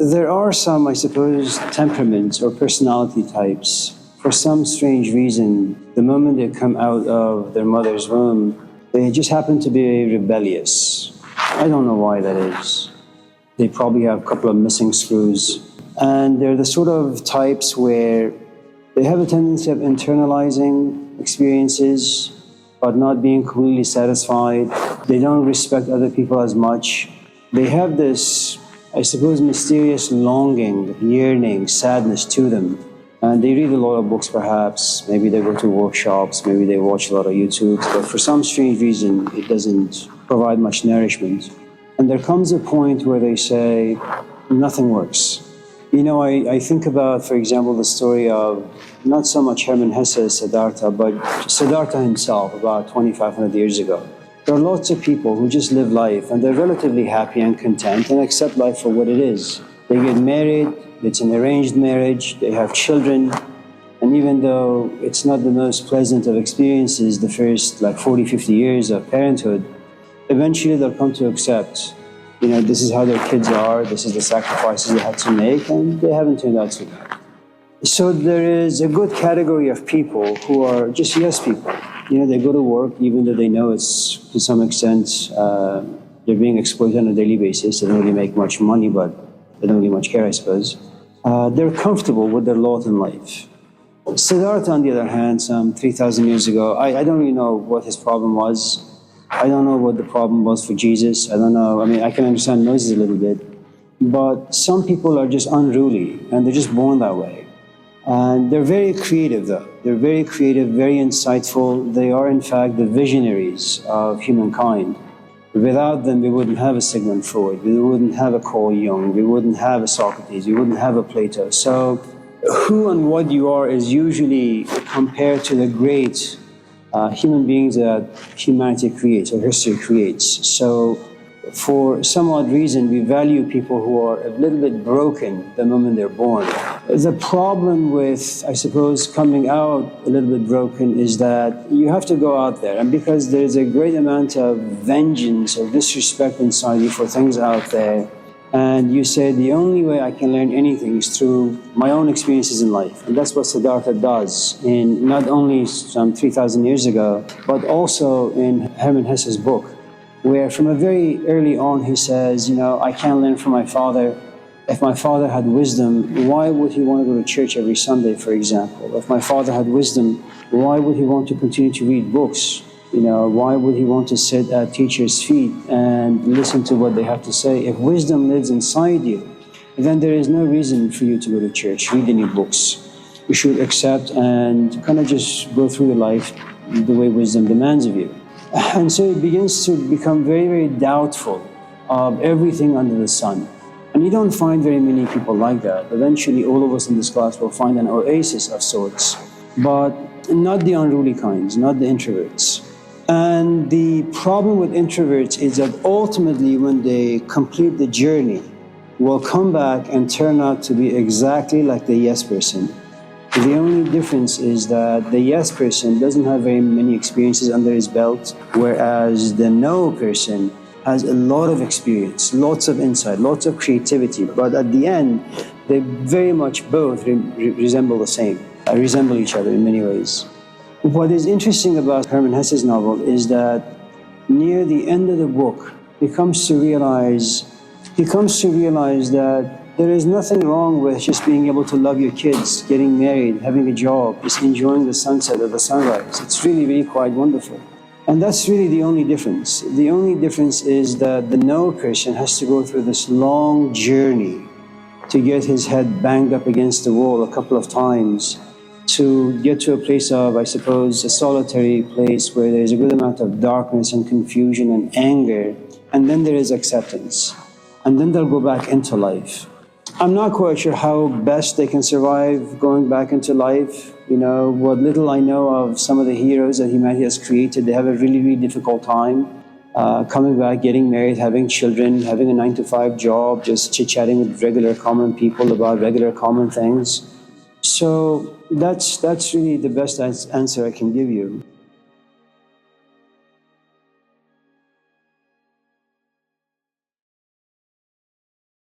There are some, I suppose, temperaments or personality types. For some strange reason, the moment they come out of their mother's womb, they just happen to be rebellious. I don't know why that is. They probably have a couple of missing screws. And they're the sort of types where they have a tendency of internalizing experiences, but not being completely satisfied. They don't respect other people as much. They have this, I suppose, mysterious longing, yearning, sadness to them. And they read a lot of books perhaps, maybe they go to workshops, maybe they watch a lot of YouTube, but for some strange reason it doesn't provide much nourishment. And there comes a point where they say, nothing works. You know, I think about, for example, the story of not so much Hermann Hesse's Siddhartha, but Siddhartha himself about 2,500 years ago. There are lots of people who just live life and they're relatively happy and content and accept life for what it is. They get married, it's an arranged marriage, they have children, and even though it's not the most pleasant of experiences the first 40, 50 years of parenthood, eventually they'll come to accept, this is how their kids are, this is the sacrifices they had to make, and they haven't turned out too bad. So there is a good category of people who are just yes people. They go to work even though they know it's, to some extent, they're being exploited on a daily basis. They don't really make much money, but they don't really much care, I suppose. They're comfortable with their lot in life. Siddhartha, on the other hand, some 3,000 years ago, I don't really know what his problem was. I don't know what the problem was for Jesus. I don't know. I can understand Moses a little bit. But some people are just unruly, and they're just born that way. And they're very creative, though. They're very creative, very insightful. They are, in fact, the visionaries of humankind. Without them, we wouldn't have a Sigmund Freud. We wouldn't have a Carl Jung. We wouldn't have a Socrates. We wouldn't have a Plato. So who and what you are is usually compared to the great human beings that humanity creates or history creates. So for some odd reason, we value people who are a little bit broken the moment they're born. The problem with, I suppose, coming out a little bit broken is that you have to go out there. And because there's a great amount of vengeance or disrespect inside you for things out there, and you say, the only way I can learn anything is through my own experiences in life. And that's what Siddhartha does in not only some 3,000 years ago, but also in Hermann Hesse's book, where from a very early on he says, I can't learn from my father. If my father had wisdom, why would he want to go to church every Sunday, for example? If my father had wisdom, why would he want to continue to read books? Why would he want to sit at teachers' feet and listen to what they have to say? If wisdom lives inside you, then there is no reason for you to go to church, read any books. You should accept and kind of just go through your life the way wisdom demands of you. And so it begins to become very, very doubtful of everything under the sun. And you don't find very many people like that. Eventually, all of us in this class will find an oasis of sorts, but not the unruly kinds, not the introverts. And the problem with introverts is that ultimately, when they complete the journey, will come back and turn out to be exactly like the yes person. The only difference is that the yes person doesn't have very many experiences under his belt, whereas the no person has a lot of experience, lots of insight, lots of creativity. But at the end, they very much both resemble each other in many ways. What is interesting about Hermann Hesse's novel is that near the end of the book, he comes to realize that there is nothing wrong with just being able to love your kids, getting married, having a job, just enjoying the sunset or the sunrise. It's really, really quite wonderful. And that's really the only difference. The only difference is that the no person has to go through this long journey to get his head banged up against the wall a couple of times, to get to a place of, I suppose, a solitary place where there's a good amount of darkness and confusion and anger, and then there is acceptance. And then they'll go back into life. I'm not quite sure how best they can survive going back into life. What little I know of some of the heroes that humanity has created, they have a really, really difficult time coming back, getting married, having children, having a 9-to-5 job, just chit-chatting with regular common people about regular common things. So that's really the best answer I can give you.